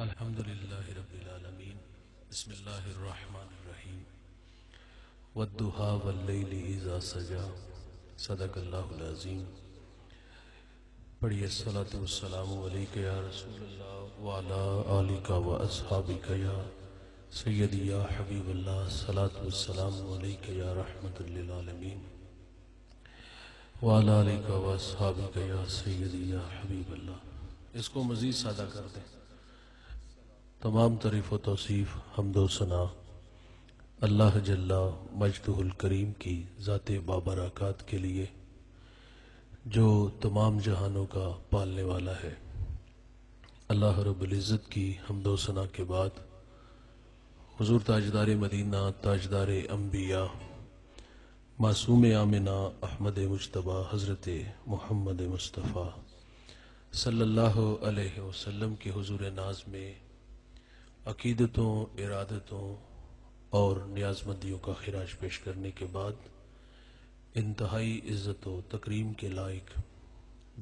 الحمدللہ رب العالمین بسم اللہ الرحمن الرحیم والضحیٰ واللیل اذا سجا صدق اللہ العظیم۔ پڑھیے الصلاۃ والسلام علیک یا رسول اللہ وعلی آلک و اصحابک یا سیدی یا حبیب اللہ، الصلاۃ والسلام علیک یا رحمت للعالمین وعلی آلک و اصحابک یا سیدی یا حبیب اللہ۔ اس کو مزید سادہ کر دیں۔ تمام تعریف و توصیف حمد و ثنا اللہ جل مجدہ الکریم کی ذات بابرکات کے لیے جو تمام جہانوں کا پالنے والا ہے۔ اللہ رب العزت کی حمد و ثنا کے بعد حضور تاجدار مدینہ، تاجدار انبیاء، معصوم آمنہ احمد مجتبیٰ حضرت محمد مصطفیٰ صلی اللہ علیہ وسلم کے حضور ناز میں عقیدتوں، ارادتوں اور نیازمندیوں کا خراج پیش کرنے کے بعد انتہائی عزت و تکریم کے لائق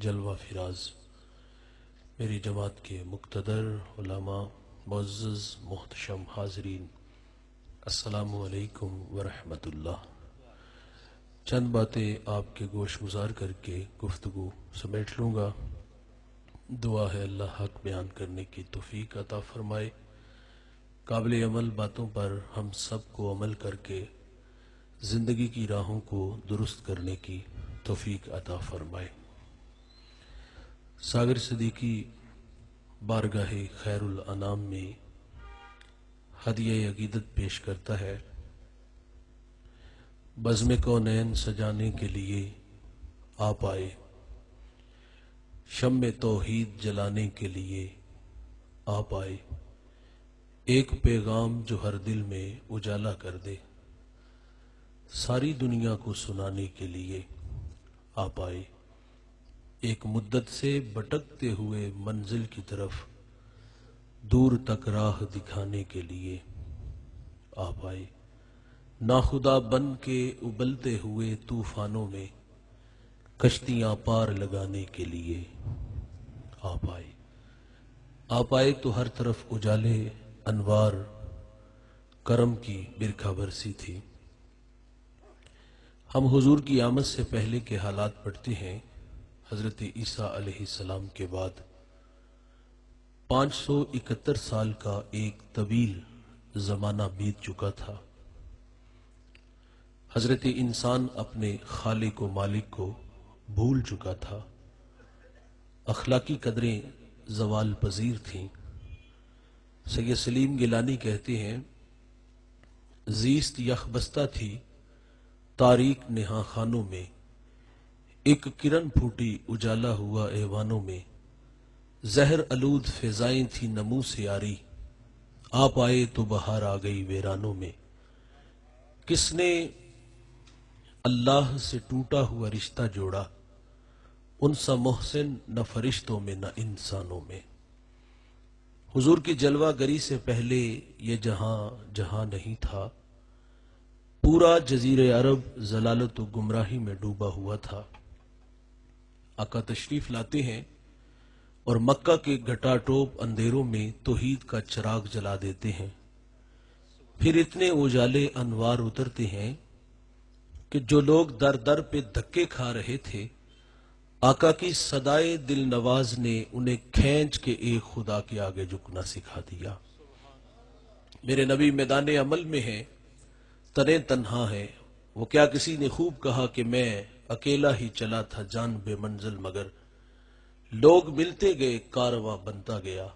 جلوہ فراز میری جماعت کے مقتدر علماء، معزز محتشم حاضرین، السلام علیکم ورحمۃ اللہ۔ چند باتیں آپ کے گوش گزار کر کے گفتگو سمیٹ لوں گا۔ دعا ہے اللہ حق بیان کرنے کی توفیق عطا فرمائے، قابل عمل باتوں پر ہم سب کو عمل کر کے زندگی کی راہوں کو درست کرنے کی توفیق عطا فرمائے۔ ساگر صدیقی بارگاہ خیر الانام میں ہدیہ عقیدت پیش کرتا ہے۔ بزم کونین سجانے کے لیے آپ آئے، شمع توحید جلانے کے لیے آپ آئے، ایک پیغام جو ہر دل میں اجالا کر دے، ساری دنیا کو سنانے کے لیے آپ آئے، ایک مدت سے بھٹکتے ہوئے منزل کی طرف دور تک راہ دکھانے کے لیے آپ آئے، ناخدا بن کے ابلتے ہوئے طوفانوں میں کشتیاں پار لگانے کے لیے آپ آئے۔ آپ آئے تو ہر طرف اجالے انوار کرم کی برکھا برسی تھی۔ ہم حضور کی آمد سے پہلے کے حالات پڑھتے ہیں۔ حضرت عیسیٰ علیہ السلام کے بعد 571 سال کا ایک طویل زمانہ بیت چکا تھا۔ حضرت انسان اپنے خالق و مالک کو بھول چکا تھا، اخلاقی قدریں زوال پذیر تھیں۔ سید سلیم گیلانی کہتے ہیں، زیست یخ بستہ تھی تاریک نہاں خانوں میں، ایک کرن پھوٹی اجالا ہوا ایوانوں میں، زہر آلود فضائیں تھی نمو سے آری، آپ آئے تو بہار آ گئی ویرانوں میں۔ کس نے اللہ سے ٹوٹا ہوا رشتہ جوڑا، ان سا محسن نہ فرشتوں میں نہ انسانوں میں۔ حضور کی جلوہ گری سے پہلے یہ جہاں نہیں تھا، پورا جزیرہ عرب ضلالت و گمراہی میں ڈوبا ہوا تھا۔ آقا تشریف لاتے ہیں اور مکہ کے گھٹا ٹوپ اندھیروں میں توحید کا چراغ جلا دیتے ہیں، پھر اتنے اجالے انوار اترتے ہیں کہ جو لوگ در در پہ دھکے کھا رہے تھے، آقا کی صدائے دل نواز نے انہیں کھینچ کے ایک خدا کے آگے جھکنا سکھا دیا۔ میرے نبی میدان عمل میں ہیں، تنے تنہا ہے، وہ کیا کسی نے خوب کہا کہ میں اکیلا ہی چلا تھا جان بے منزل، مگر لوگ ملتے گئے کارواں بنتا گیا۔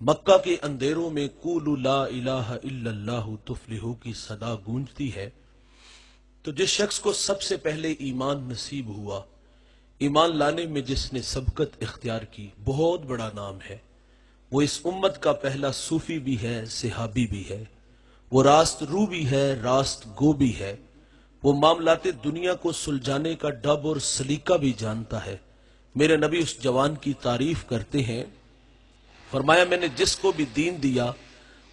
مکہ کے اندھیروں میں قولوا لا الہ الا اللہ تفلحوا کی صدا گونجتی ہے، تو جس شخص کو سب سے پہلے ایمان نصیب ہوا، ایمان لانے میں جس نے سبقت اختیار کی، بہت بڑا نام ہے۔ وہ اس امت کا پہلا صوفی بھی ہے، صحابی بھی ہے، وہ راست رو بھی ہے، راست گو بھی ہے، وہ معاملات دنیا کو سلجھانے کا ڈب اور سلیقہ بھی جانتا ہے۔ میرے نبی اس جوان کی تعریف کرتے ہیں، فرمایا میں نے جس کو بھی دین دیا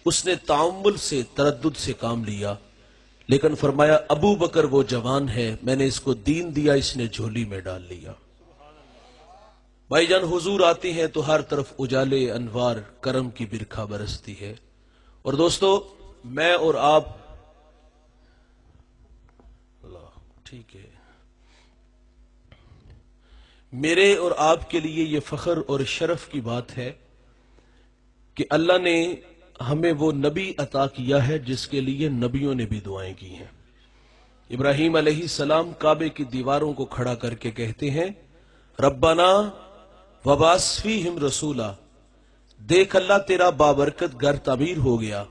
اس نے تعامل سے، تردد سے کام لیا، لیکن فرمایا ابو بکر وہ جوان ہے، میں نے اس کو دین دیا، اس نے جھولی میں ڈال لیا۔ بھائی جان حضور آتے ہیں تو ہر طرف اجالے انوار کرم کی برکھا برستی ہے. اور دوستو میں اور آپ اللہ ٹھیک ہے میرے اور آپ کے لیے یہ فخر اور شرف کی بات ہے کہ اللہ نے ہمیں وہ نبی عطا کیا ہے جس کے لیے نبیوں نے بھی دعائیں کی ہیں. ابراہیم علیہ السلام کعبے کی دیواروں کو کھڑا کر کے کہتے ہیں ربنا وبعث فیہم رسولا. دیکھ اللہ تیرا بابرکت گھر تعمیر ہو گیا،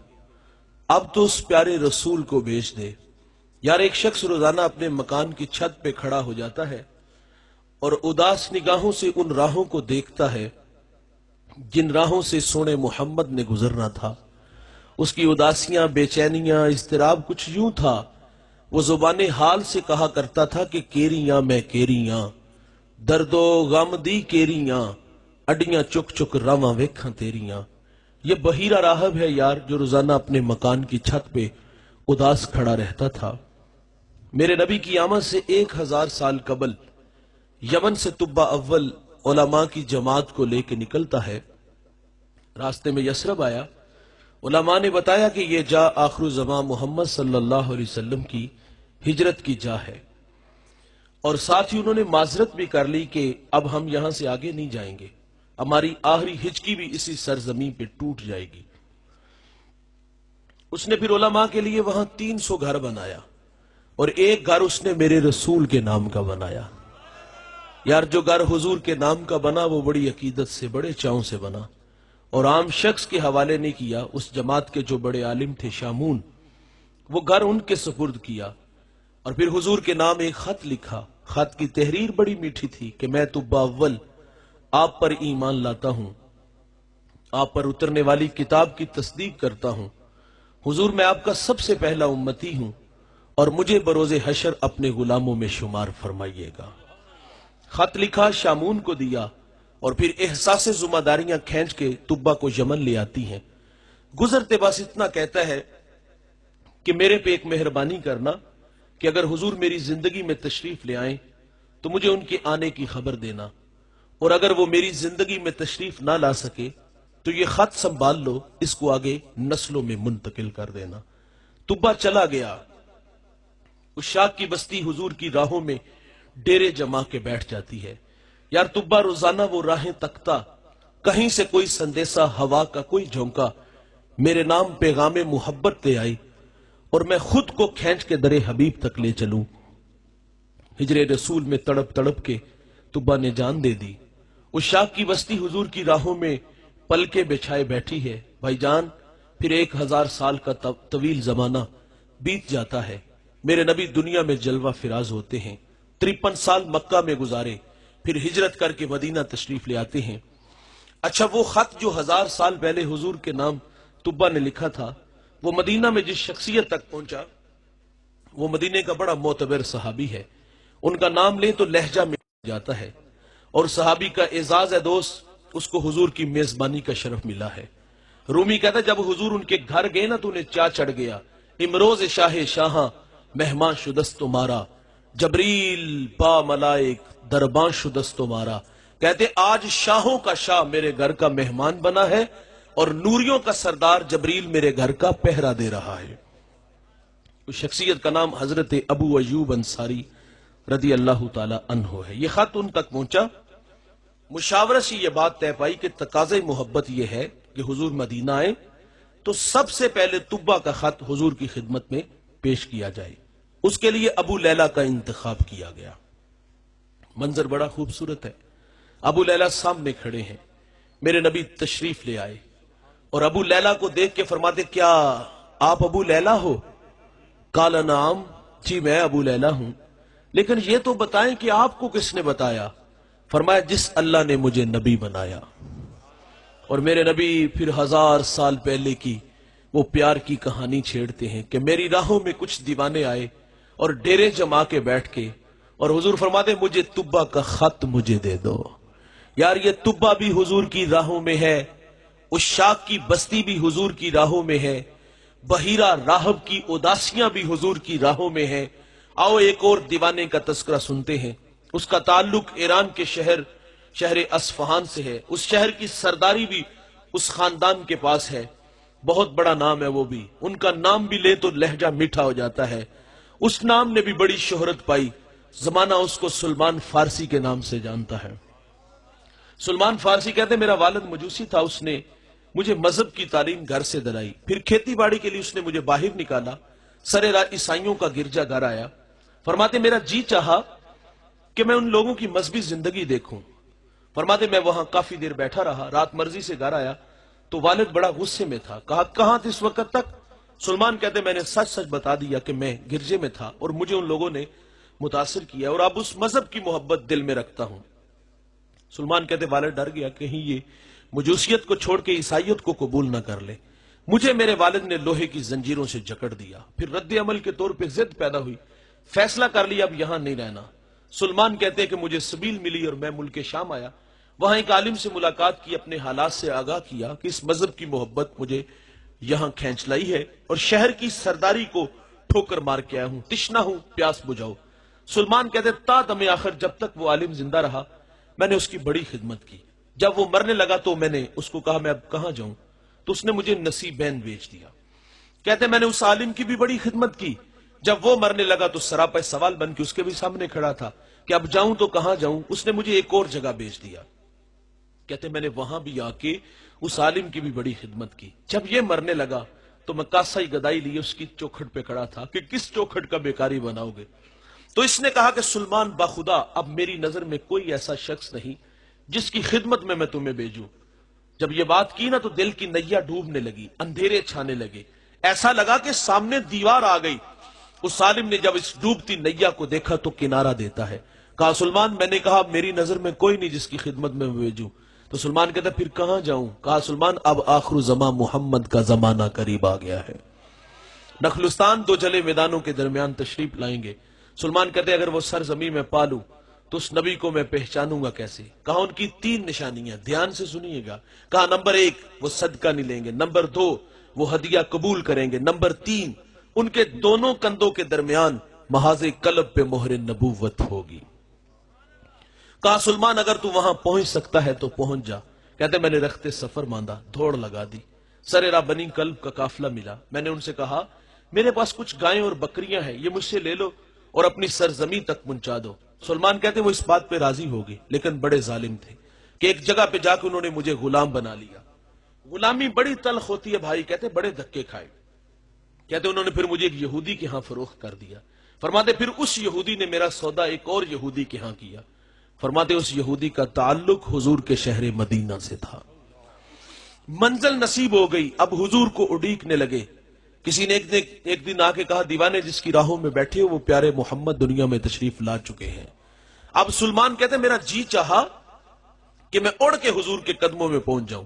اب تو اس پیارے رسول کو بھیج دے. یار ایک شخص روزانہ اپنے مکان کی چھت پہ کھڑا ہو جاتا ہے اور اداس نگاہوں سے ان راہوں کو دیکھتا ہے جن راہوں سے سونے محمد نے گزرنا تھا. اس کی اداسیاں، بے چینیاں، اضطراب کچھ یوں تھا. وہ زبان حال سے کہا کرتا تھا کہ کیریاں میں کیریاں، درد و غم دی کیریاں، اڈیاں چک چک رواں ویکھاں تیریاں. یہ بحیرہ راہب ہے یار جو روزانہ اپنے مکان کی چھت پہ اداس کھڑا رہتا تھا. میرے نبی کی آمد سے 1000 سال قبل یمن سے طبہ اول علماء کی جماعت کو لے کے نکلتا ہے. راستے میں یثرب آیا. علماء نے بتایا کہ یہ جا آخر الزمان محمد صلی اللہ علیہ وسلم کی ہجرت کی جا ہے، اور ساتھ ہی انہوں نے معذرت بھی کر لی کہ اب ہم یہاں سے آگے نہیں جائیں گے، ہماری آخری ہجکی بھی اسی سرزمین پہ ٹوٹ جائے گی. اس نے پھر علماء کے لیے وہاں 300 گھر بنایا اور ایک گھر اس نے میرے رسول کے نام کا بنایا. یار جو گھر حضور کے نام کا بنا وہ بڑی عقیدت سے، بڑے چاؤں سے بنا اور عام شخص کے حوالے نہیں کیا. اس جماعت کے جو بڑے عالم تھے شامون، وہ گھر ان کے سپرد کیا اور پھر حضور کے نام ایک خط لکھا. خط کی تحریر بڑی میٹھی تھی کہ میں طبہ اول آپ پر ایمان لاتا ہوں، آپ پر اترنے والی کتاب کی تصدیق کرتا ہوں. حضور میں آپ کا سب سے پہلا امتی ہوں اور مجھے بروز حشر اپنے غلاموں میں شمار فرمائیے گا. خط لکھا، شامون کو دیا اور پھر احساس ذمہ داریاں کھینچ کے طبہ کو یمن لے آتی ہیں. گزرتے بس اتنا کہتا ہے کہ میرے پہ ایک مہربانی کرنا کہ اگر حضور میری زندگی میں تشریف لے آئیں تو مجھے ان کے آنے کی خبر دینا، اور اگر وہ میری زندگی میں تشریف نہ لا سکے تو یہ خط سنبھال لو، اس کو آگے نسلوں میں منتقل کر دینا. طبہ چلا گیا. اس شاک کی بستی حضور کی راہوں میں ڈیرے جما کے بیٹھ جاتی ہے. یار طبہ روزانہ وہ راہیں تکتا، کہیں سے کوئی سندیسہ، ہوا کا کوئی جھونکا میرے نام پیغام محبت دے آئی اور میں خود کو کھینچ کے در حبیب تک لے چلوں. ہجر رسول میں تڑپ تڑپ کے طبہ نے جان دے دی. اس شاک کی بستی حضور کی راہوں میں پلکے بچھائے بیٹھی ہے. بھائی جان پھر 1000 سال کا طویل زمانہ بیت جاتا ہے. میرے نبی دنیا میں جلوہ فراز ہوتے ہیں. 53 سال مکہ میں گزارے، پھر ہجرت کر کے مدینہ تشریف لے آتے ہیں. اچھا وہ خط جو 1000 سال پہلے حضور کے نام طبہ نے لکھا تھا، وہ مدینہ میں جس شخصیت تک پہنچا وہ مدینہ کا بڑا معتبر صحابی ہے. ان کا نام لیں تو لہجہ میں جاتا ہے اور صحابی کا اعزاز ہے دوست، اس کو حضور کی میزبانی کا شرف ملا ہے. رومی کہتا ہے جب حضور ان کے گھر گئے نا تو انہیں چاہ چڑھ گیا. امروز شاہ شاہاں مہمان شدست تمہارا، جبریل با ملائک درباں شدست تمہارا. کہتے آج شاہوں کا شاہ میرے گھر کا مہمان بنا ہے اور نوریوں کا سردار جبریل میرے گھر کا پہرا دے رہا ہے. اس شخصیت کا نام حضرت ابو ایوب انصاری رضی اللہ تعالی عنہ ہے. یہ خط ان تک پہنچا. مشاورت سے یہ بات طے پائی کہ تقاضۂ محبت یہ ہے کہ حضور مدینہ آئے تو سب سے پہلے طبہ کا خط حضور کی خدمت میں پیش کیا جائے. اس کے لیے ابو لیلہ کا انتخاب کیا گیا. منظر بڑا خوبصورت ہے. ابو لیلہ سامنے کھڑے ہیں. میرے نبی تشریف لے آئے اور ابو لیلہ کو دیکھ کے فرماتے کیا آپ ابو لیلہ ہو؟ قال نعم، جی میں ابو لیلہ ہوں، لیکن یہ تو بتائیں کہ آپ کو کس نے بتایا؟ فرمایا جس اللہ نے مجھے نبی بنایا. اور میرے نبی پھر 1000 سال پہلے کی وہ پیار کی کہانی چھیڑتے ہیں کہ میری راہوں میں کچھ دیوانے آئے اور ڈیرے جما کے بیٹھ کے، اور حضور فرماتے مجھے طبہ کا خط مجھے دے دو. یار یہ طبہ بھی حضور کی راہوں میں ہے، اس شاک کی بستی بھی حضور کی راہوں میں ہے، بحیرہ راہب کی اداسیاں بھی حضور کی راہوں میں ہے. آؤ ایک اور دیوانے کا تذکرہ سنتے ہیں. اس کا تعلق ایران کے شہر شہر اصفہان سے ہے، اس شہر کی سرداری بھی اس خاندان کے پاس ہے، بہت بڑا نام ہے وہ بھی، ان کا نام بھی لے تو لہجہ میٹھا ہو جاتا ہے، اس نام نے بھی بڑی شہرت پائی، زمانہ اس کو سلمان فارسی کے نام سے جانتا ہے۔ سلمان فارسی کہتے ہیں میرا والد مجوسی تھا، اس نے مجھے مذہب کی تعلیم گھر سے دلائی، پھر کھیتی باڑی کے لیے اس نے مجھے باہر نکالا، سرے راہ عیسائیوں کا گرجا گھر آیا، فرماتے میرا جی چاہا کہ میں ان لوگوں کی مذہبی زندگی دیکھوں، فرماتے میں وہاں کافی دیر بیٹھا رہا، رات مرضی سے گھر آیا تو والد بڑا غصے میں تھا، کہا کہاں تھے اس وقت تک؟ سلمان کہتے میں نے سچ سچ بتا دیا کہ میں گرجے میں تھا اور مجھے ان لوگوں نے متاثر کیا اور اب اس مذہب کی محبت دل میں رکھتا ہوں۔ سلمان کہتے والد ڈر گیا کہیں یہ مجوسیت کو چھوڑ کے عیسائیت کو قبول نہ کر لے، مجھے میرے والد نے لوہے کی زنجیروں سے جکڑ دیا، پھر رد عمل کے طور پہ ضد پیدا ہوئی، فیصلہ کر لیا اب یہاں نہیں رہنا۔ سلمان کہتے ہیں کہ مجھے سبیل ملی اور میں ملک شام آیا، وہاں ایک عالم سے ملاقات کی، اپنے حالات سے آگاہ کیا کہ اس مذہب کی محبت مجھے یہاں کھینچ لائی ہے اور شہر کی سرداری کو ٹھوکر مار کے آیا ہوں، تشنا ہوں، پیاس بجھاؤ۔ سلمان کہتے تا دم آخر جب تک وہ عالم زندہ رہا میں نے اس کی بڑی خدمت کی، جب وہ مرنے لگا تو میں نے اس کو کہا میں اب کہاں جاؤں، تو اس نے مجھے نصیبین بیچ دیا۔ کہتے میں نے اس عالم کی بھی بڑی خدمت کی، جب وہ مرنے لگا تو سراپا سوال بن کے اس کے بھی سامنے کھڑا تھا کہ اب جاؤں تو کہاں جاؤں، اس نے مجھے ایک اور جگہ بیچ دیا۔ کہتے میں نے وہاں بھی آ کے اس عالم کی بھی بڑی خدمت کی، جب یہ مرنے لگا تو میں کاسائی گدائی لیے اس کی چوکھٹ پہ کھڑا تھا کہ کس چوکھٹ کا بیکاری بناؤ گے، تو اس نے کہا کہ سلمان باخدا اب میری نظر میں کوئی ایسا شخص نہیں جس کی خدمت میں تمہیں بھیجوں۔ جب یہ بات کی نا تو دل کی نیا ڈوبنے لگی، اندھیرے چھانے لگے، ایسا لگا کہ سامنے دیوار آ گئی۔ اس عالم نے جب اس ڈوبتی نیا کو دیکھا تو کنارہ دیتا ہے، کہا سلمان میں نے کہا میری نظر میں کوئی نہیں جس کی خدمت میں بھیجوں، تو سلمان کہتا پھر کہاں جاؤں؟ کہا سلمان اب آخر زمان محمد کا زمانہ قریب آ گیا ہے، نخلستان دو جلے میدانوں کے درمیان تشریف لائیں گے۔ سلمان کہتے اگر وہ سرزمین میں پالوں تو اس نبی کو میں پہچانوں گا کیسے؟ کہا ان کی 3 نشانیاں، دھیان سے سنیے گا۔ کہا نمبر 1 وہ صدقہ نہیں لیں گے، نمبر 2 وہ ہدیہ قبول کریں گے، نمبر 3 ان کے دونوں کندھوں کے درمیان محاذ قلب پہ مہر نبوت ہوگی۔ کہا سلمان اگر تو وہاں پہنچ سکتا ہے تو پہنچ جا۔ کہتے میں نے رخت سفر ماندہ، دوڑ لگا دی، سر راہ بنی کلب کا قافلہ ملا، میں نے ان سے کہا میرے پاس کچھ گائیں اور بکریاں ہیں، یہ مجھ سے لے لو اور اپنی سرزمین تک پہنچا دو۔ سلمان کہتے وہ اس بات پہ راضی ہو گئے، لیکن بڑے ظالم تھے کہ ایک جگہ پہ جا کے انہوں نے مجھے غلام بنا لیا۔ غلامی بڑی تلخ ہوتی ہے بھائی، کہتے بڑے دھکے کھائے۔ کہتے انہوں نے پھر مجھے ایک یہودی کے ہاں فروخت کر دیا، فرماتے پھر اس یہودی نے میرا سودا ایک اور یہودی کے ہاں کیا، فرماتے اس یہودی کا تعلق حضور کے شہر مدینہ سے تھا۔ منزل نصیب ہو گئی، اب حضور کو اڈیکنے لگے۔ کسی نے ایک دن آ کے کہا دیوانے جس کی راہوں میں بیٹھے ہو وہ پیارے محمد دنیا میں تشریف لا چکے ہیں۔ اب سلمان کہتے میرا جی چاہا کہ میں اڑ کے حضور کے قدموں میں پہنچ جاؤں۔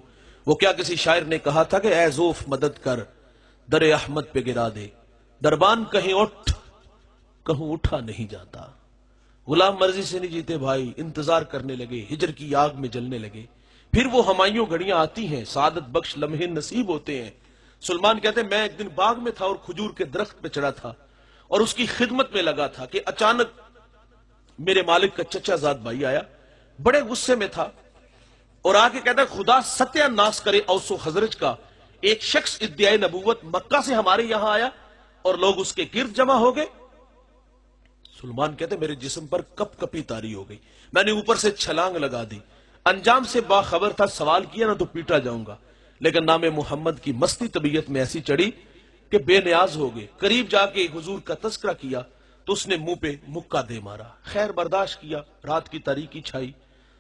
وہ کیا کسی شاعر نے کہا تھا کہ اے زوف مدد کر در احمد پہ گرا دے، دربان کہیں اٹھ کہوں اٹھا نہیں جاتا۔ غلام مرضی سے نہیں جیتے بھائی، انتظار کرنے لگے، ہجر کی آگ میں جلنے لگے، پھر وہ ہمایوں گھڑیاں آتی ہیں، سعادت بخش لمحے نصیب ہوتے ہیں۔ سلمان کہتے میں ایک دن باغ میں تھا اور کھجور کے درخت پہ چڑھا تھا اور اس کی خدمت میں لگا تھا کہ اچانک میرے مالک کا چچا زاد بھائی آیا، بڑے غصے میں تھا اور آگے کہتا خدا ستیہ ناس کرے اوس و خزرج کا، ایک شخص ادعائے نبوت مکہ سے ہمارے یہاں آیا اور لوگ اس کے گرد جمع ہو گئے۔ سلمان کہتے میرے جسم پر کپ کپی طاری ہو گئی، میں نے اوپر سے چھلانگ لگا دی، انجام سے باخبر تھا، سوال کیا نہ تو پیٹا جاؤں گا، لیکن نام محمد کی مستی طبیعت میں ایسی چڑھی کہ بے نیاز ہو گئے۔ قریب جا کے حضور کا تذکرہ کیا تو اس نے منہ پہ مکہ دے مارا، خیر برداشت کیا، رات کی تاریکی چھائی۔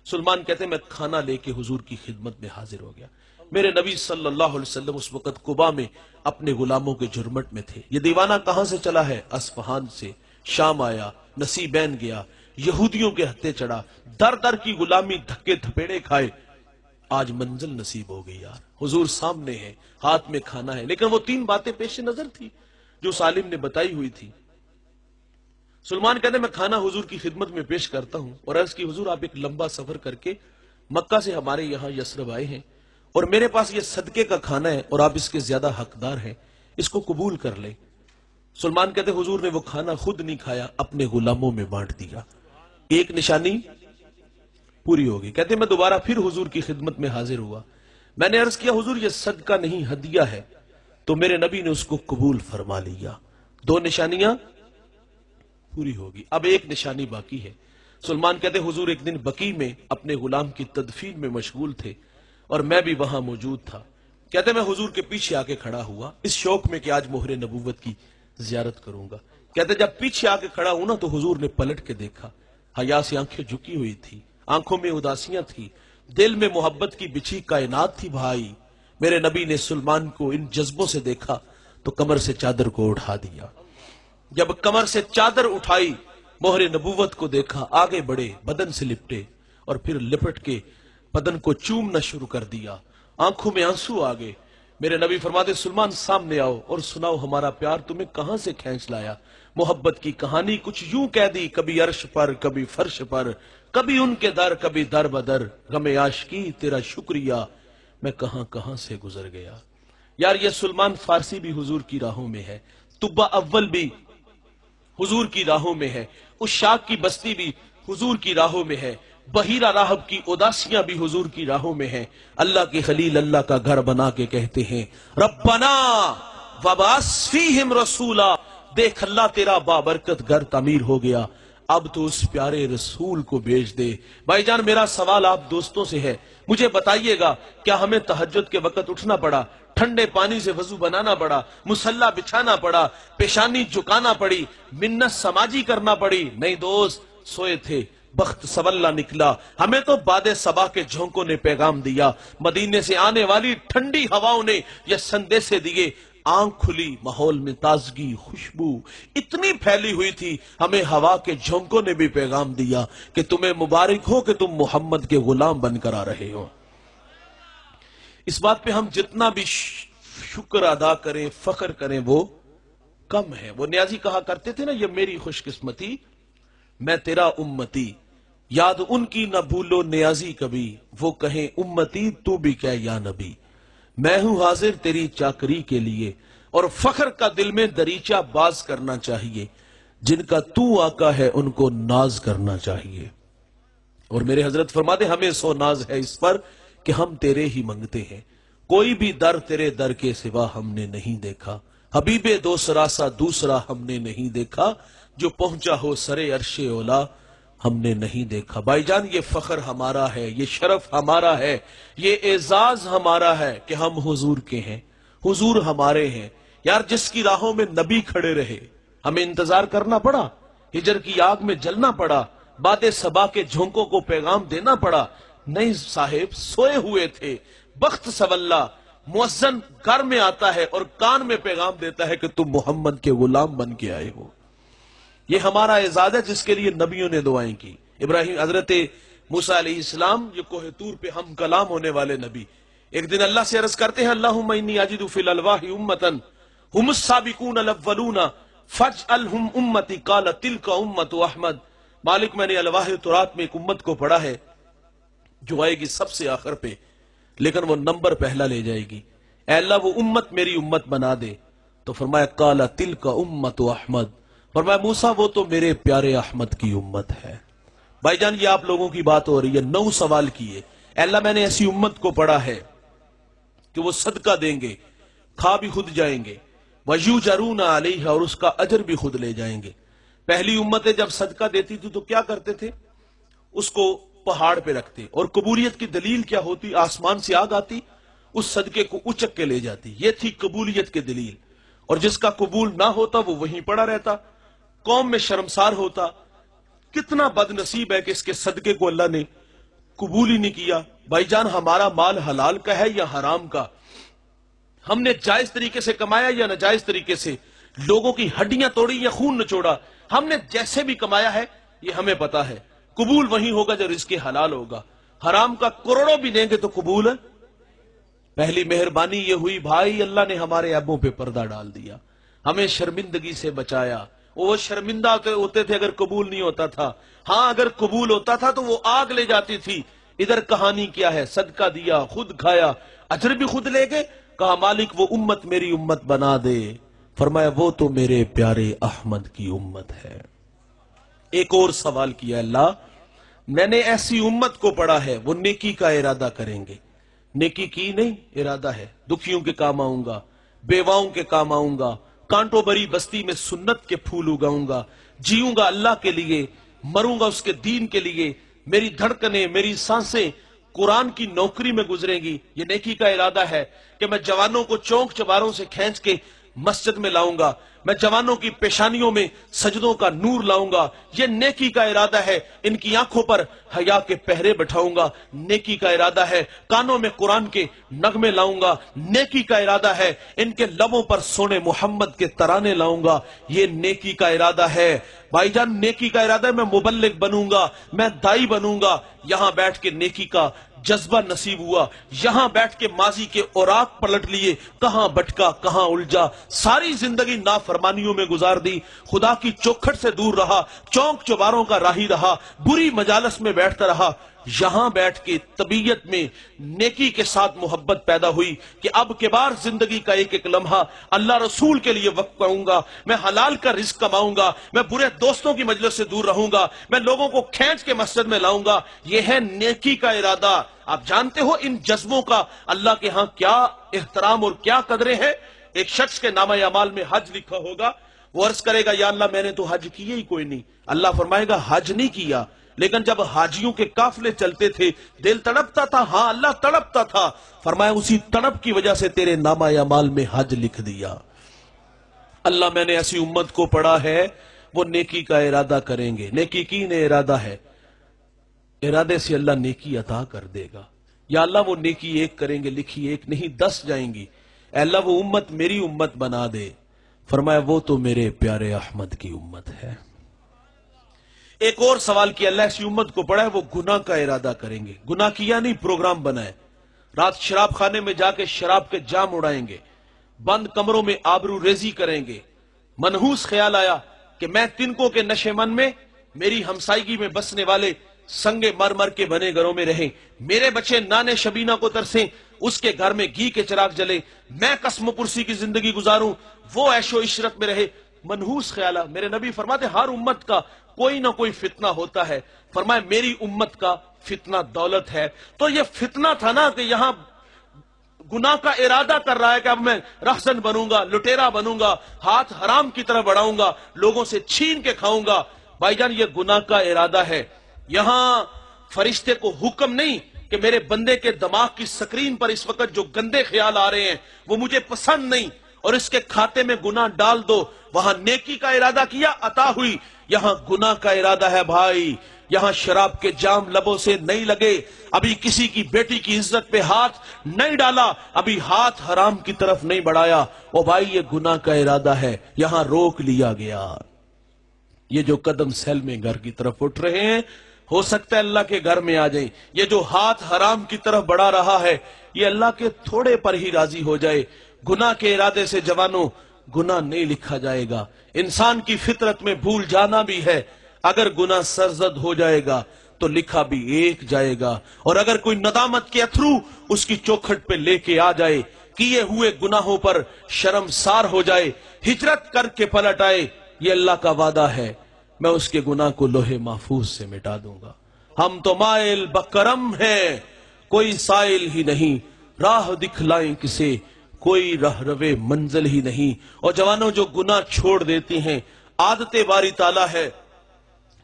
سلمان کہتے میں کھانا لے کے حضور کی خدمت میں حاضر ہو گیا۔ میرے نبی صلی اللہ علیہ وسلم اس وقت قباء میں اپنے غلاموں کے جرمٹ میں تھے۔ یہ دیوانہ کہاں سے چلا ہے؟ اصفہان سے، شام آیا، نصیبین گیا، یہودیوں کے ہتھے چڑھا، در در کی غلامی، دھکے دھپیڑے کھائے، آج منزل نصیب ہو گئی یار، حضور سامنے ہے، ہاتھ میں کھانا ہے، لیکن وہ 3 باتیں پیش نظر تھی جو اس عالم نے بتائی ہوئی تھی۔ سلمان کہتے میں کھانا حضور کی خدمت میں پیش کرتا ہوں اور عرض کی حضور آپ ایک لمبا سفر کر کے مکہ سے ہمارے یہاں یثرب آئے ہیں اور میرے پاس یہ صدقے کا کھانا ہے اور آپ اس کے زیادہ حقدار ہیں، اس کو قبول کر لیں۔ سلمان کہتے حضور نے وہ کھانا خود نہیں کھایا، اپنے غلاموں میں بانٹ دیا۔ ایک نشانی پوری ہوگی. کہتے میں دوبارہ پھر حضور کی خدمت میں حاضر ہوا. میں نے عرض کیا حضور یہ صدقہ نہیں ہدیہ ہے. تو میرے نبی نے اس کو قبول فرما لیا. 2 نشانیاں پوری ہوگی. اب ایک نشانی باقی ہے. سلمان کہتے حضور ایک دن بقیع میں اپنے غلام کی تدفین میں مشغول تھے اور میں بھی وہاں موجود تھا. کہتے میں حضور کے پیچھے آ کے کھڑا ہوا اس شوق میں کہ آج مہر نبوت کی زیارت کروں گا. کہتے جب پیچھے آ کے کھڑا ہوں نا تو حضور نے پلٹ کے دیکھا. حیا سے آنکھیں جھکی ہوئی تھی, آنکھوں میں اداسیاں تھی, دل میں محبت کی بچھی کائنات تھی. بھائی میرے نبی نے سلمان کو ان جذبوں سے دیکھا تو کمر سے چادر کو اٹھا دیا. جب کمر سے چادر اٹھائی مہر نبوت کو دیکھا, آگے بڑھے, بدن سے لپٹے اور پھر لپٹ کے بدن کو چومنا شروع کر دیا. آنکھوں میں آنسو آ گئے. میرے نبی فرماتے سلمان سامنے آؤ اور سناؤ ہمارا پیار تمہیں کہاں سے کھینچ لایا. محبت کی کہانی کچھ یوں کہہ دی, کبھی عرش پر کبھی فرش پر, کبھی ان کے در کبھی در بدر, غم عاشقی تیرا شکریہ میں کہاں کہاں سے گزر گیا. یار یہ سلمان فارسی بھی حضور کی راہوں میں ہے, طبہ اول بھی حضور کی راہوں میں ہے, عشاق کی بستی بھی حضور کی راہوں میں ہے, بحیرہ راہب کی اداسیاں بھی حضور کی راہوں میں ہیں. اللہ کے خلیل اللہ کا گھر بنا کے کہتے ہیں ربنا وبعث فیہم رسولا, دیکھ اللہ تیرا بابرکت گھر تعمیر ہو گیا, اب تو اس پیارے رسول کو بھیج دے. بھائی جان میرا سوال آپ دوستوں سے ہے, مجھے بتائیے گا کیا ہمیں تہجد کے وقت اٹھنا پڑا, ٹھنڈے پانی سے وضو بنانا پڑا, مصلی بچھانا پڑا, پیشانی جھکانا پڑی, منت سماجی کرنا پڑی؟ نہیں دوست, سوئے تھے, بخت سولہ نکلا. ہمیں تو باد صبا کے جھونکوں نے پیغام دیا, مدینے سے آنے والی ٹھنڈی ہواؤں نے یہ سندیسے دیے. آنکھ کھلی, ماحول میں تازگی خوشبو اتنی پھیلی ہوئی تھی, ہمیں ہوا کے جھونکوں نے بھی پیغام دیا کہ تمہیں مبارک ہو کہ تم محمد کے غلام بن کر آ رہے ہو. اس بات پہ ہم جتنا بھی شکر ادا کریں, فخر کریں, وہ کم ہے. وہ نیازی کہا کرتے تھے نا, یہ میری خوش قسمتی میں تیرا امتی, یاد ان کی نہ بھولو نیازی کبھی, وہ کہیں امتی تو بھی کہہ یا نبی. میں ہوں حاضر تیری چاکری کے لیے, اور فخر کا دل میں دریچہ باز کرنا چاہیے, جن کا تو آقا ہے ان کو ناز کرنا چاہیے. اور میرے حضرت فرماتے ہمیں سو ناز ہے اس پر کہ ہم تیرے ہی منگتے ہیں, کوئی بھی در تیرے در کے سوا ہم نے نہیں دیکھا, حبیب دوسرا سا دوسرا ہم نے نہیں دیکھا, جو پہنچا ہو سرے عرش اولا ہم نے نہیں دیکھا. بھائی جان یہ فخر ہمارا ہے, یہ شرف ہمارا ہے, یہ اعزاز ہمارا ہے کہ ہم حضور کے ہیں, حضور ہمارے ہیں. یار جس کی راہوں میں نبی کھڑے رہے ہمیں انتظار کرنا پڑا, ہجر کی آگ میں جلنا پڑا, باد صبا کے جھونکوں کو پیغام دینا پڑا. نہیں صاحب, سوئے ہوئے تھے, بخت سولہ, مؤذن گھر میں آتا ہے اور کان میں پیغام دیتا ہے کہ تم محمد کے غلام بن کے آئے ہو. یہ ہمارا اعزاز ہے جس کے لیے نبیوں نے دعائیں کی. ابراہیم حضرت موسیٰ علیہ السلام یہ کوہ طور پہ ہم کلام ہونے والے نبی, ایک دن اللہ سے عرض کرتے ہیں اللہم انی اجد فی الالواح امتا ہم السابقون الاولون فاجعلہم امتی, قال تلک امت احمد. مالک میں نے الواح تورات میں ایک امت کو پڑھا ہے جو آئے گی سب سے آخر پہ, لیکن وہ نمبر پہلا لے جائے گی. اے اللہ وہ امت میری امت بنا دے. تو فرمایا قال تلک امت احمد, فرمایا موسیٰ وہ تو میرے پیارے احمد کی امت ہے. بھائی جان یہ آپ لوگوں کی بات ہو رہی ہے, 9 سوال کیے. اے اللہ میں نے ایسی امت کو پڑھا ہے کہ وہ صدقہ دیں گے, کھا بھی خود جائیں گے, وَيُجَرُونَ عَلَيْهَا, اور اس کا اجر بھی خود لے جائیں گے. پہلی امتیں جب صدقہ دیتی تھی تو کیا کرتے تھے, اس کو پہاڑ پہ رکھتے, اور قبولیت کی دلیل کیا ہوتی, آسمان سے آگ آتی, اس صدقے کو اچک کے لے جاتی. یہ تھی قبولیت کی دلیل. اور جس کا قبول نہ ہوتا وہ وہیں پڑا رہتا, قوم میں شرمسار ہوتا. کتنا بد نصیب ہے کہ اس کے صدقے کو اللہ نے قبول ہی نہیں کیا. بھائی جان ہمارا مال حلال کا ہے یا حرام کا, ہم نے جائز طریقے سے کمایا یا ناجائز طریقے سے, لوگوں کی ہڈیاں توڑی یا خون نچوڑا, ہم نے جیسے بھی کمایا ہے یہ ہمیں پتا ہے. قبول وہی ہوگا جو رزق حلال ہوگا. حرام کا کروڑوں بھی دیں گے تو قبول ہے. پہلی مہربانی یہ ہوئی بھائی اللہ نے ہمارے عیبوں پہ پردہ ڈال دیا, ہمیں شرمندگی سے بچایا. وہ شرمندہ ہوتے تھے اگر قبول نہیں ہوتا تھا, ہاں اگر قبول ہوتا تھا تو وہ آگ لے جاتی تھی. ادھر کہانی کیا ہے, صدقہ دیا, خود کھایا, اجر بھی خود لے گئے. کہا مالک وہ امت میری امت بنا دے. فرمایا وہ تو میرے پیارے احمد کی امت ہے. ایک اور سوال کیا اللہ, میں نے ایسی امت کو پڑھا ہے وہ نیکی کا ارادہ کریں گے. نیکی کی نہیں ارادہ ہے. دکھیوں کے کام آؤں گا, بیواؤں کے کام آؤں گا, کانٹوں بری بستی میں سنت کے پھول اگاؤں گا, جیوں گا اللہ کے لیے, مروں گا اس کے دین کے لیے, میری دھڑکنیں میری سانسیں قرآن کی نوکری میں گزریں گی. یہ نیکی کا ارادہ ہے کہ میں جوانوں کو چونک چباروں سے کھینچ کے مسجد میں لاؤں گا, میں جوانوں کی پیشانیوں میں سجدوں کا نور لاؤں گا. یہ نیکی کا ارادہ ہے. ان کی آنکھوں پر حیا کے پہرے بٹھاؤں گا. نیکی کا ارادہ ہے. کانوں میں قرآن کے نغمے لاؤں گا. نیکی کا ارادہ ہے. ان کے لبوں پر سونے محمد کے ترانے لاؤں گا. یہ نیکی کا ارادہ ہے. بھائی جان, نیکی کا ارادہ ہے میں مبلغ بنوں گا, میں دائی بنوں گا. یہاں بیٹھ کے نیکی کا جذبہ نصیب ہوا, یہاں بیٹھ کے ماضی کے اوراق پلٹ لیے, کہاں بٹکا کہاں الجھا, ساری زندگی نافرمانیوں میں گزار دی, خدا کی چوکھٹ سے دور رہا, چونک چوباروں کا راہی رہا, بری مجالس میں بیٹھتا رہا. یہاں بیٹھ کے طبیعت میں نیکی کے ساتھ محبت پیدا ہوئی کہ اب کے بار زندگی کا ایک ایک لمحہ اللہ رسول کے لیے وقف کروں گا, میں حلال کا رزق کماؤں گا, میں برے دوستوں کی مجلس سے دور رہوں گا, میں لوگوں کو کھینچ کے مسجد میں لاؤں گا. یہ ہے نیکی کا ارادہ. آپ جانتے ہو ان جذبوں کا اللہ کے ہاں کیا احترام اور کیا قدریں ہیں. ایک شخص کے نامہ اعمال میں حج لکھا ہوگا, وہ عرض کرے گا یا اللہ میں نے تو حج کیا ہی کوئی نہیں. اللہ فرمائے گا حج نہیں کیا, لیکن جب حاجیوں کے قافلے چلتے تھے دل تڑپتا تھا. ہاں اللہ تڑپتا تھا. فرمایا اسی تڑپ کی وجہ سے تیرے نامہ اعمال میں حج لکھ دیا. اللہ میں نے ایسی امت کو پڑھا ہے وہ نیکی کا ارادہ کریں گے. نیکی کی نے ارادہ ہے, ارادے سے اللہ نیکی عطا کر دے گا. یا اللہ وہ نیکی ایک کریں گے, لکھی ایک نہیں 10 جائیں گی. اے اللہ وہ امت میری امت بنا دے. فرمایا وہ تو میرے پیارے احمد کی امت ہے. ایک اور سوال کیا, اللہ ایسی امت کو پڑھا ہے وہ گناہ کا ارادہ کریں گے. گناہ کیا نہیں پروگرام بنائے, رات شراب خانے میں جا کے شراب کے جام اڑائیں گے, بند کمروں میں آبرو ریزی کریں گے. منحوس خیال آیا کہ میں تنکوں کے نشے من میں میری ہمسائیگی میں بسنے والے سنگے مر مر کے بنے گھروں میں رہیں, میرے بچے نانے شبینہ کو ترسیں, اس کے گھر میں گھی کے چراغ جلے, میں قسم و پرسی کی زندگی گزاروں, وہ عیش و عشرت میں رہے. منحوس خیالہ. میرے نبی فرماتے ہر امت کا کوئی نہ کوئی فتنہ ہوتا ہے. فرمائے میری امت کا فتنہ دولت ہے. تو یہ فتنہ تھا نا کہ یہاں گناہ کا ارادہ کر رہا ہے کہ اب میں رہزن بنوں گا, لٹیرا بنوں گا, ہاتھ حرام کی طرف بڑھاؤں گا, لوگوں سے چھین کے کھاؤں گا. بھائی جان یہ گناہ کا ارادہ ہے. یہاں فرشتے کو حکم نہیں کہ میرے بندے کے دماغ کی سکرین پر اس وقت جو گندے خیال آ رہے ہیں وہ مجھے پسند نہیں اور اس کے کھاتے میں گناہ ڈال دو. وہاں نیکی کا ارادہ کیا عطا ہوئی, یہاں گناہ کا ارادہ ہے. بھائی یہاں شراب کے جام لبوں سے نہیں لگے, ابھی کسی کی بیٹی کی عزت پہ ہاتھ نہیں ڈالا, ابھی ہاتھ حرام کی طرف نہیں بڑھایا. او بھائی یہ گناہ کا ارادہ ہے, یہاں روک لیا گیا. یہ جو قدم سیل میں گھر کی طرف اٹھ رہے ہیں ہو سکتا ہے اللہ کے گھر میں آ جائیں. یہ جو ہاتھ حرام کی طرف بڑھا رہا ہے یہ اللہ کے تھوڑے پر ہی راضی ہو جائے. گناہ کے ارادے سے جوانوں گناہ نہیں لکھا جائے گا. انسان کی فطرت میں بھول جانا بھی ہے. اگر گناہ سرزد ہو جائے گا تو لکھا بھی ایک جائے گا, اور اگر کوئی ندامت کے اتھرو اس کی چوکھٹ پہ لے کے آ جائے, کیے ہوئے گناہوں پر شرمسار ہو جائے, ہجرت کر کے پلٹ آئے, یہ اللہ کا وعدہ ہے میں اس کے گناہ کو لوح محفوظ سے مٹا دوں گا. ہم تو مائل بکرم ہیں کوئی سائل ہی نہیں, راہ دکھلائیں کسے کوئی راہ روے منزل ہی نہیں. اور جوانوں جو گناہ چھوڑ دیتی ہیں عادت باری تعالیٰ ہے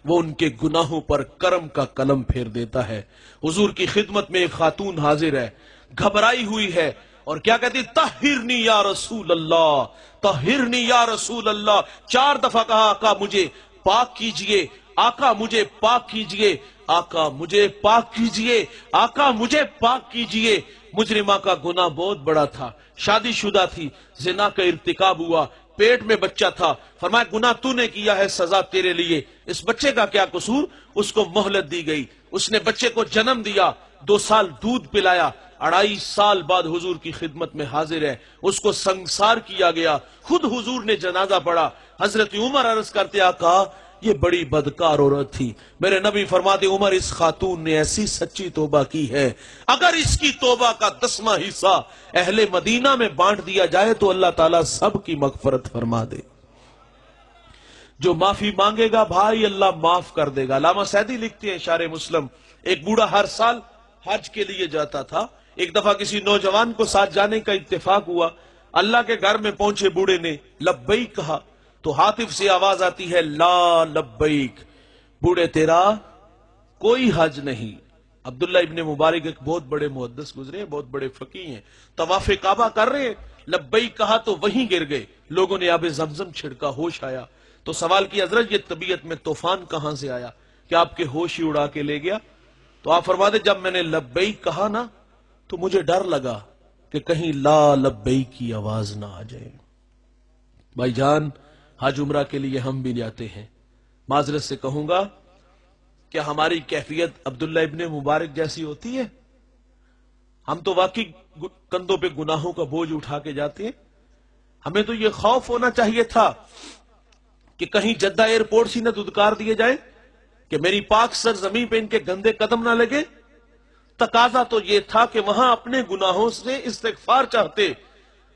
وہ ان کے گناہوں پر کرم کا قلم پھیر دیتا ہے. حضور کی خدمت میں ایک خاتون حاضر ہے, گھبرائی ہوئی ہے اور کیا کہتی, طہرنی یا رسول اللہ, طہرنی یا رسول اللہ. 4 دفعہ کہا آقا مجھے پاک کیجئے, آقا مجھے پاک کیجئے, آقا مجھے پاک کیجئے, آقا مجھے پاک کیجئے. مجرمہ کا گناہ بہت بڑا تھا, شادی شدہ تھی, زنا کا ارتکاب ہوا, پیٹ میں بچہ تھا. فرمایا گناہ تو نے کیا ہے سزا تیرے لیے, اس بچے کا کیا قصور. اس کو مہلت دی گئی, اس نے بچے کو جنم دیا, 2 سال دودھ پلایا, 2.5 سال بعد حضور کی خدمت میں حاضر ہے, اس کو سنگسار کیا گیا. خود حضور نے جنازہ پڑھا. حضرت عمر عرض کرتے آقا یہ بڑی بدکار عورت تھی. میرے نبی فرماتے عمر اس خاتون نے ایسی سچی توبہ کی ہے, اگر اس کی توبہ کا 10واں حصہ اہل مدینہ میں بانٹ دیا جائے تو اللہ تعالیٰ سب کی مغفرت فرما دے. جو معافی مانگے گا بھائی اللہ معاف کر دے گا. علامہ سعدی لکھتے ہیں اشارے مسلم، ایک بوڑھا ہر سال حج کے لیے جاتا تھا. ایک دفعہ کسی نوجوان کو ساتھ جانے کا اتفاق ہوا. اللہ کے گھر میں پہنچے بوڑھے نے لبیک کہا تو ہاتف سے آواز آتی ہے لا لبیک. بوڑھے تیرا کوئی حج نہیں. عبداللہ ابن مبارک ایک بہت بڑے محدث گزرے ہیں، بہت بڑے فقیہ ہیں، طواف کعبہ کر رہے ہیں، لبیک کہا تو وہیں گر گئے. لوگوں نے آب زمزم چھڑکا، ہوش آیا تو سوال کیا حضرت یہ طبیعت میں طوفان کہاں سے آیا کہ آپ کے ہوش ہی اڑا کے لے گیا؟ تو آپ فرماتے جب میں نے لبیک کہا نا تو مجھے ڈر لگا کہ کہیں لا لبیک کی آواز نہ آ جائے. بھائی جان حج عمرہ کے لیے ہم بھی جاتے ہیں. معذرت سے کہوں گا کیا ہماری کیفیت عبداللہ ابن مبارک جیسی ہوتی ہے؟ ہم تو واقعی کندھوں پہ گناہوں کا بوجھ اٹھا کے جاتے ہیں. ہمیں تو یہ خوف ہونا چاہیے تھا کہ کہیں جدہ ایئرپورٹ سے نہ دودکار دیے جائیں کہ میری پاک سرزمین پہ ان کے گندے قدم نہ لگے. تقاضا تو یہ تھا کہ وہاں اپنے گناہوں سے استغفار چاہتے.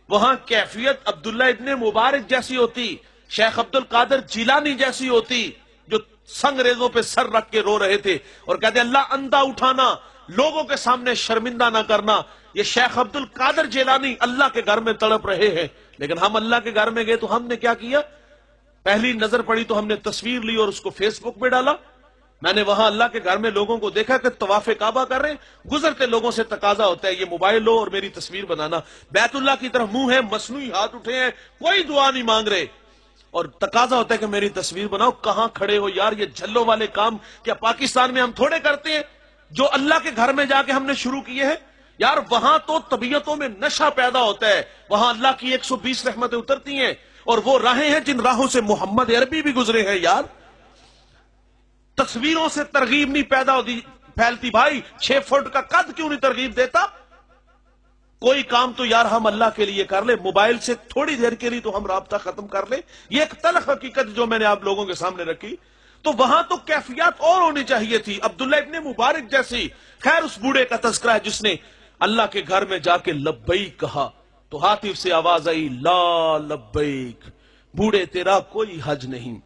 وہاں کیفیت عبداللہ ابن مبارک جیسی ہوتی، شیخ عبد القادر جیلانی جیسی ہوتی جو سنگریزوں پہ سر رکھ کے رو رہے تھے اور کہتے اللہ اندھا اٹھانا، لوگوں کے سامنے شرمندہ نہ کرنا. یہ شیخ عبد القادر جیلانی اللہ کے گھر میں تڑپ رہے ہیں، لیکن ہم اللہ کے گھر میں گئے تو ہم نے کیا کیا؟ پہلی نظر پڑی تو ہم نے تصویر لی اور اس کو فیس بک پہ ڈالا. میں نے وہاں اللہ کے گھر میں لوگوں کو دیکھا کہ طواف کعبہ کر رہے ہیں، گزرتے لوگوں سے تقاضا ہوتا ہے یہ موبائل لو اور میری تصویر بنانا. بیت اللہ کی طرف منہ ہے، مصنوعی ہاتھ اٹھے ہیں، کوئی دعا نہیں مانگ رہے اور تقاضا ہوتا ہے کہ میری تصویر بناؤ. کہاں کھڑے ہو یار؟ یہ جھلوں والے کام کیا پاکستان میں ہم تھوڑے کرتے ہیں جو اللہ کے گھر میں جا کے ہم نے شروع کیے ہیں؟ یار وہاں تو طبیعتوں میں نشہ پیدا ہوتا ہے، وہاں اللہ کی 120 رحمتیں اترتی ہیں اور وہ راہیں ہیں جن راہوں سے محمد عربی بھی گزرے ہیں. یار تصویروں سے ترغیب نہیں پیدا ہوتی پھیلتی. بھائی 6 فٹ کا قد کیوں نہیں ترغیب دیتا؟ کوئی کام تو یار ہم اللہ کے لیے کر لے. موبائل سے تھوڑی دیر کے لیے تو ہم رابطہ ختم کر لیں. یہ ایک تلخ حقیقت جو میں نے آپ لوگوں کے سامنے رکھی. تو وہاں تو کیفیت اور ہونی چاہیے تھی عبداللہ ابن مبارک جیسی. خیر اس بوڑھے کا تذکرہ ہے جس نے اللہ کے گھر میں جا کے لبیک کہا تو ہاتف سے آواز آئی لا لبیک. بوڑھے تیرا کوئی حج نہیں.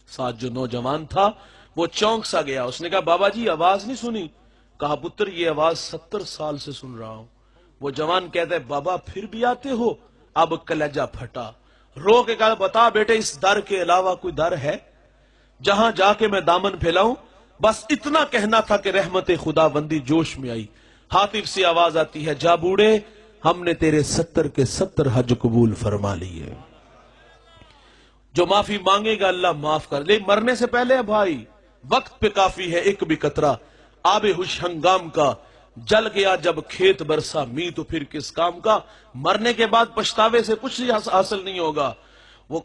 ساتھ جو نوجوان تھا وہ چونک سا گیا. اس نے کہا بابا جی آواز نہیں سنی؟ کہا پتر یہ آواز 70 سال سے سن رہا ہوں. وہ جوان کہتا ہے بابا پھر بھی آتے ہو؟ اب کلیجہ پھٹا، رو کے کہا بتا بیٹے اس در کے علاوہ کوئی در ہے جہاں جا کے میں دامن پھیلاؤں؟ بس اتنا کہنا تھا کہ رحمت خدا بندی جوش میں آئی. ہاتف سے آواز آتی ہے جا بوڑھے ہم نے تیرے 70 کے 70 حج قبول فرما لیے. جو معافی مانگے گا اللہ معاف کر لے. مرنے سے پہلے بھائی وقت پہ کافی ہے ایک بھی قطرہ آب ہوش ہنگام کا. جل گیا جب کھیت برسا می تو پھر کس کام کا. مرنے کے بعد پچھتاوے سے کچھ حاصل نہیں ہوگا. وہ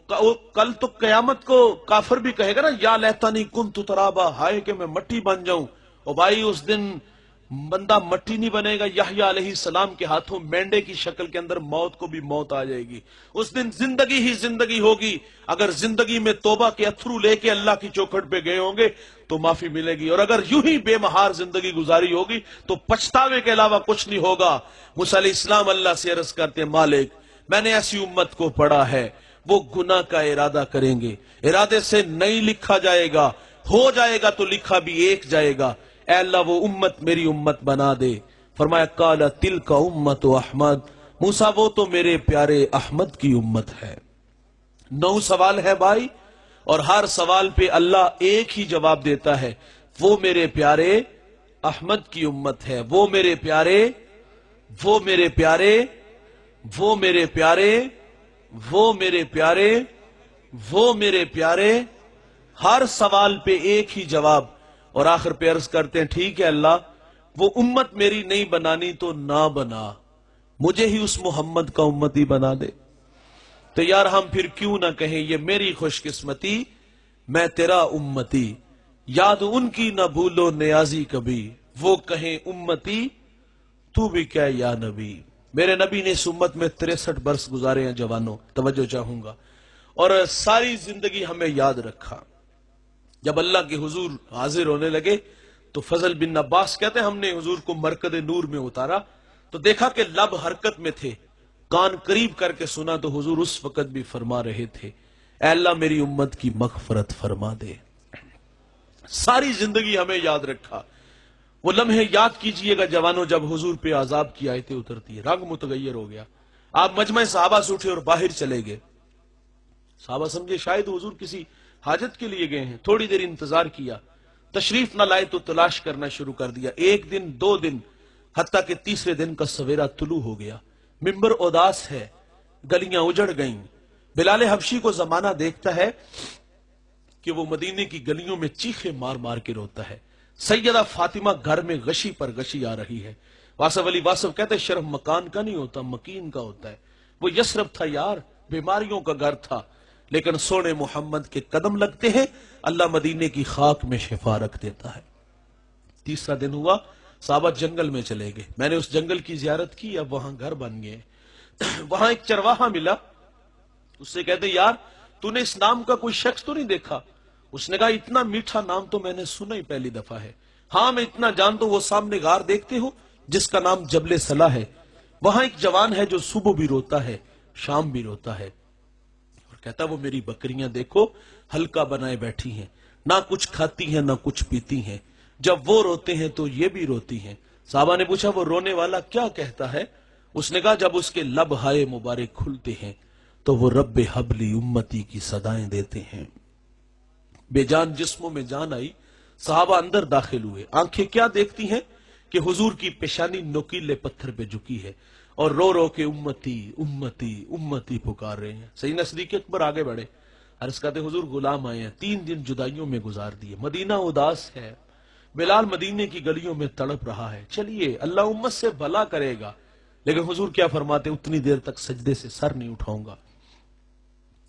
کل تو قیامت کو کافر بھی کہے گا نا یا لیتنی کنت ترابا، ہائے کہ میں مٹی بن جاؤں. اور بھائی اس دن بندہ مٹی نہیں بنے گا. یحییٰ علیہ السلام کے ہاتھوں مینڈے کی شکل کے اندر موت کو بھی موت آ جائے گی. اس دن زندگی ہی زندگی ہوگی. اگر زندگی میں توبہ کے اتھرو لے کے اللہ کی چوکھٹ پہ گئے ہوں گے تو معافی ملے گی، اور اگر یوں ہی بے مہار زندگی گزاری ہوگی تو پچھتاوے کے علاوہ کچھ نہیں ہوگا. موسیٰ علیہ السلام اللہ سے عرض کرتے ہیں مالک میں نے ایسی امت کو پڑھا ہے وہ گناہ کا ارادہ کریں گے، ارادے سے نہیں لکھا جائے گا، ہو جائے گا تو لکھا بھی ایک جائے گا. اے اللہ وہ امت میری امت بنا دے. فرمایا قال تلک امت احمد، موسیٰ وہ تو میرے پیارے احمد کی امت ہے. 9 سوال ہے بھائی اور ہر سوال پہ اللہ ایک ہی جواب دیتا ہے وہ میرے پیارے احمد کی امت ہے. وہ میرے پیارے، وہ میرے پیارے، وہ میرے پیارے، وہ میرے پیارے، وہ میرے پیارے. ہر سوال پہ ایک ہی جواب. اور آخر پہ عرض کرتے ہیں ٹھیک ہے اللہ وہ امت میری نہیں بنانی تو نہ بنا، مجھے ہی اس محمد کا امتی بنا دے. تو یار ہم پھر کیوں نہ کہیں یہ میری خوش قسمتی میں تیرا امتی. یاد ان کی نہ بھولو نیازی کبھی، وہ کہیں امتی تو بھی کیا یا نبی. میرے نبی نے اس امت میں 63 برس گزارے ہیں. جوانوں توجہ چاہوں گا اور ساری زندگی ہمیں یاد رکھا. جب اللہ کے حضور حاضر ہونے لگے تو فضل بن عباس کہتے ہیں ہم نے حضور کو مرکد نور میں اتارا تو دیکھا کہ لب حرکت میں تھے. کان قریب کر کے سنا تو حضور اس وقت بھی فرما رہے تھے اے اللہ میری امت کی مغفرت فرما دے۔ ساری زندگی ہمیں یاد رکھا۔ وہ لمحے یاد کیجئے گا جوانوں جب حضور پہ عذاب کی آیتیں اترتی ہے، رنگ متغیر ہو گیا، آپ مجمع صحابہ سے اٹھے اور باہر چلے گئے۔ صحابہ سمجھے شاید حضور کسی حاجت کے لیے گئے ہیں، تھوڑی دیر انتظار کیا، تشریف نہ لائے تو تلاش کرنا شروع کر دیا۔ ایک دن، دو دن، حتیٰ کہ تیسرے دن کا سویرا طلوع ہو گیا، ممبر اداس ہے، گلیاں اجڑ گئیں۔ بلال حبشی کو زمانہ دیکھتا ہے کہ وہ مدینے کی گلیوں میں چیخے مار مار کے روتا ہے۔ سیدہ فاطمہ گھر میں غشی پر غشی آ رہی ہے۔ واصف علی واصف کہتے ہیں شرف مکان کا نہیں ہوتا، مکین کا ہوتا ہے۔ وہ یثرب تھا یار، بیماریوں کا گھر تھا، لیکن سونے محمد کے قدم لگتے ہیں، اللہ مدینے کی خاک میں شفا رکھ دیتا ہے۔ تیسرا دن ہوا، صحابہ جنگل میں چلے گئے، میں نے اس جنگل کی زیارت کی، اب وہاں گھر بن گئے۔ وہاں ایک چرواہا ملا، اس سے کہتے یار تو نے اس نام کا کوئی شخص تو نہیں دیکھا؟ اس نے کہا اتنا میٹھا نام تو میں نے سنا ہی پہلی دفعہ ہے۔ ہاں میں اتنا جانتا ہوں، وہ سامنے غار دیکھتے ہو جس کا نام جبل صلا ہے، وہاں ایک جوان ہے جو صبح بھی روتا ہے شام بھی روتا ہے، اور کہتا وہ میری بکریاں دیکھو ہلکا بنائے بیٹھی ہیں، نہ کچھ کھاتی ہیں نہ کچھ پیتی ہیں، جب وہ روتے ہیں تو یہ بھی روتی ہیں۔ صحابہ نے پوچھا وہ رونے والا کیا کہتا ہے؟ اس نے کہا جب اس کے لب ہائے مبارک کھلتے ہیں تو وہ رب حبلی امتی کی صدائیں دیتے ہیں۔ بے جان جسموں میں جان آئی، صحابہ اندر داخل ہوئے، آنکھیں کیا دیکھتی ہیں کہ حضور کی پیشانی نوکیلے پتھر پہ جھکی ہے اور رو رو کے امتی امتی امتی پکار رہے ہیں۔ سیدنا صدیق اکبر آگے بڑھے، عرض کرتے حضور غلام آئے ہیں، 3 دن جدائیوں میں گزار دیے، مدینہ اداس ہے، بلال مدینے کی گلیوں میں تڑپ رہا ہے، چلیے اللہ امت سے بھلا کرے گا۔ لیکن حضور کیا فرماتے اتنی دیر تک سجدے سے سر نہیں اٹھاؤں گا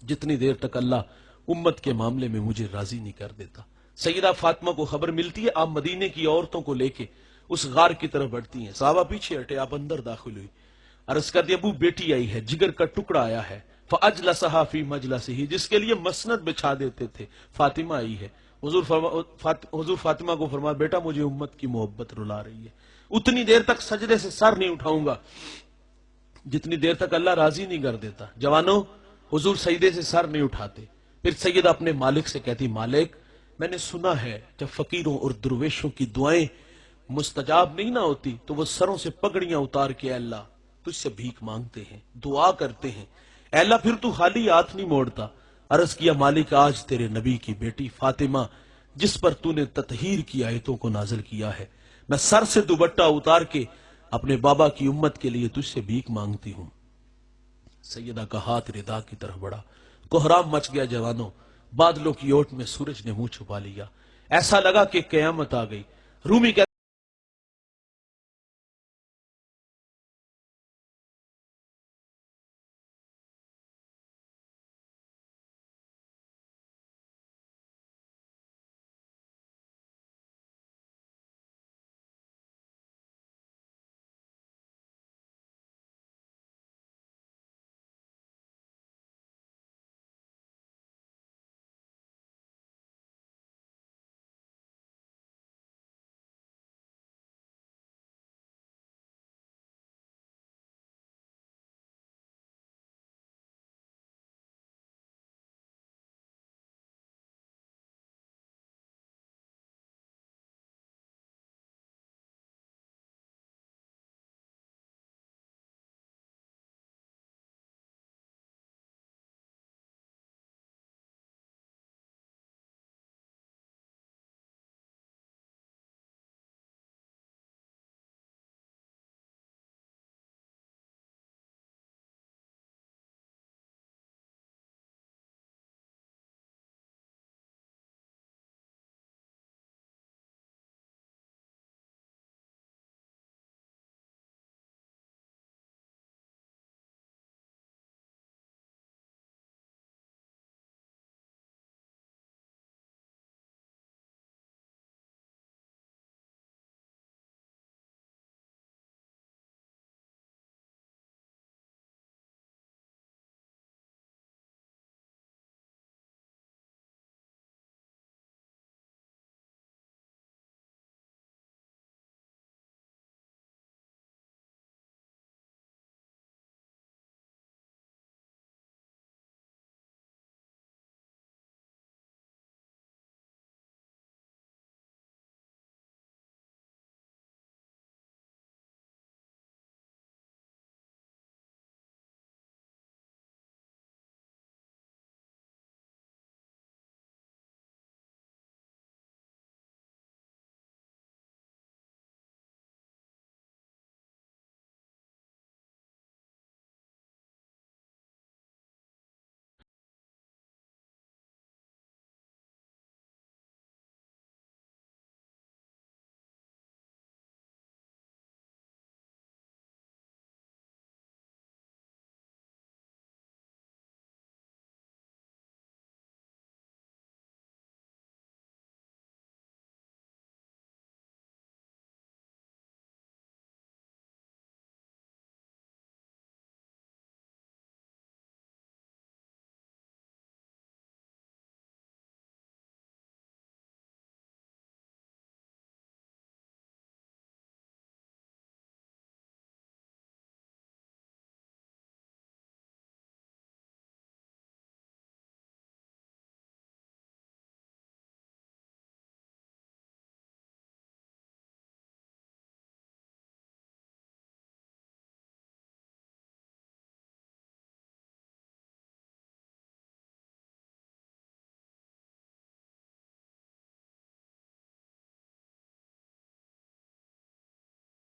جتنی دیر تک اللہ امت کے معاملے میں مجھے راضی نہیں کر دیتا۔ سیدہ فاطمہ کو خبر ملتی ہے، آپ مدینے کی عورتوں کو لے کے اس غار کی طرف بڑھتی ہیں، صحابہ پیچھے ہٹے، آپ اندر داخل ہوئی، عرض کر دیا ابو بیٹی آئی ہے، جگر کا ٹکڑا آیا ہے، فاجلسھا فی مجلسہ، جس کے لیے مسند بچھا دیتے تھے، فاطمہ آئی ہے۔ حضور فاطمہ کو فرمایا بیٹا مجھے امت کی محبت رلا رہی ہے، اتنی دیر تک سجدے سے سر نہیں اٹھاؤں گا جتنی دیر تک اللہ راضی نہیں کر دیتا۔ جوانوں حضور سجدے سے سر نہیں اٹھاتے، پھر سیدہ اپنے مالک سے کہتی مالک میں نے سنا ہے جب فقیروں اور درویشوں کی دعائیں مستجاب نہیں نہ ہوتی تو وہ سروں سے پگڑیاں اتار کے اے اللہ تجھ سے بھیک مانگتے ہیں، دعا کرتے ہیں، اے اللہ پھر تو خالی ہاتھ نہیں موڑتا۔ عرض کیا مالک آج تیرے نبی کی بیٹی فاطمہ جس پر تو نے تطہیر کی آیتوں کو نازل کیا ہے، میں سر سے دوپٹہ اتار کے اپنے بابا کی امت کے لیے تجھ سے بھیک مانگتی ہوں۔ سیدہ کا ہاتھ ردا کی طرف بڑھا، کوہرام مچ گیا جوانوں، بادلوں کی اوٹ میں سورج نے منہ چھپا لیا، ایسا لگا کہ قیامت آ گئی۔ رومی کہتے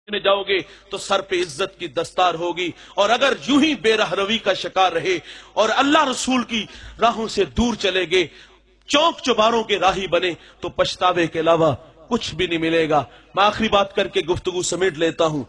جاؤ گے تو سر پہ عزت کی دستار ہوگی، اور اگر یوں ہی بے رہروی کا شکار رہے اور اللہ رسول کی راہوں سے دور چلے گئے، چوک چباروں کے راہی بنے، تو پچھتاوے کے علاوہ کچھ بھی نہیں ملے گا۔ میں آخری بات کر کے گفتگو سمیٹ لیتا ہوں۔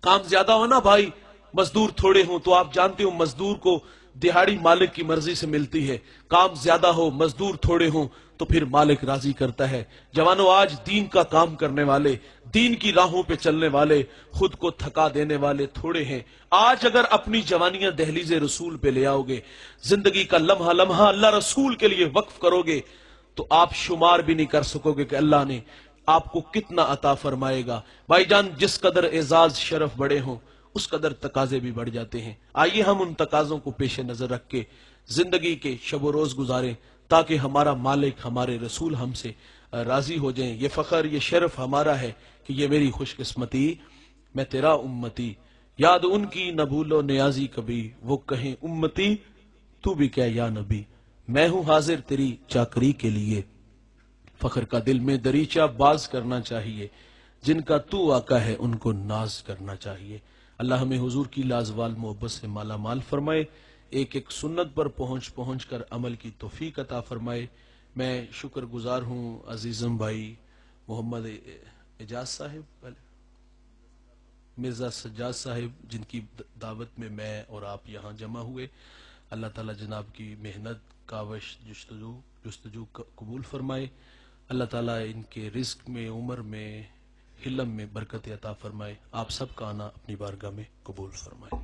کام زیادہ ہونا بھائی، مزدور تھوڑے ہوں، تو آپ جانتے ہو مزدور کو دہاڑی مالک کی مرضی سے ملتی ہے۔ کام زیادہ ہو، مزدور تھوڑے ہوں، تو پھر مالک راضی کرتا ہے۔ جوانوں، آج دین کا کام کرنے والے، دین کی راہوں پہ چلنے والے، خود کو تھکا دینے والے تھوڑے ہیں۔ آج اگر اپنی جوانیاں دہلیز رسول پہ لے آؤ گے، زندگی کا لمحہ لمحہ اللہ رسول کے لیے وقف کرو گے، تو آپ شمار بھی نہیں کر سکو گے کہ اللہ نے آپ کو کتنا عطا فرمائے گا۔ بھائی جان، جس قدر اعزاز شرف بڑے ہوں، اس قدر تقاضے بھی بڑھ جاتے ہیں۔ آئیے ہم ان تقاضوں کو پیش نظر رکھ کے زندگی کے شب و روز گزاریں، تاکہ ہمارا مالک، ہمارے رسول ہم سے راضی ہو جائیں۔ یہ فخر، یہ شرف ہمارا ہے کہ یہ میری خوش قسمتی، میں تیرا امتی، یاد ان کی نہ بھولو نیازی کبھی، وہ کہیں امتی تو بھی کیا یا نبی، میں ہوں حاضر تیری چاکری کے لیے، فخر کا دل میں دریچہ باز کرنا چاہیے، جن کا تو آقا ہے ان کو ناز کرنا چاہیے۔ اللہ ہمیں حضور کی لازوال محبت سے مالا مال فرمائے، ایک ایک سنت پر پہنچ کر عمل کی توفیق عطا فرمائے۔ میں شکر گزار ہوں عزیزم بھائی محمد اعجاز صاحب، مرزا سجاد صاحب، جن کی دعوت میں اور آپ یہاں جمع ہوئے۔ اللہ تعالیٰ جناب کی محنت، کاوش، جستجو قبول فرمائے۔ اللہ تعالیٰ ان کے رزق میں، عمر میں، حلم میں برکت عطا فرمائے۔ آپ سب کا آنا اپنی بارگاہ میں قبول فرمائے۔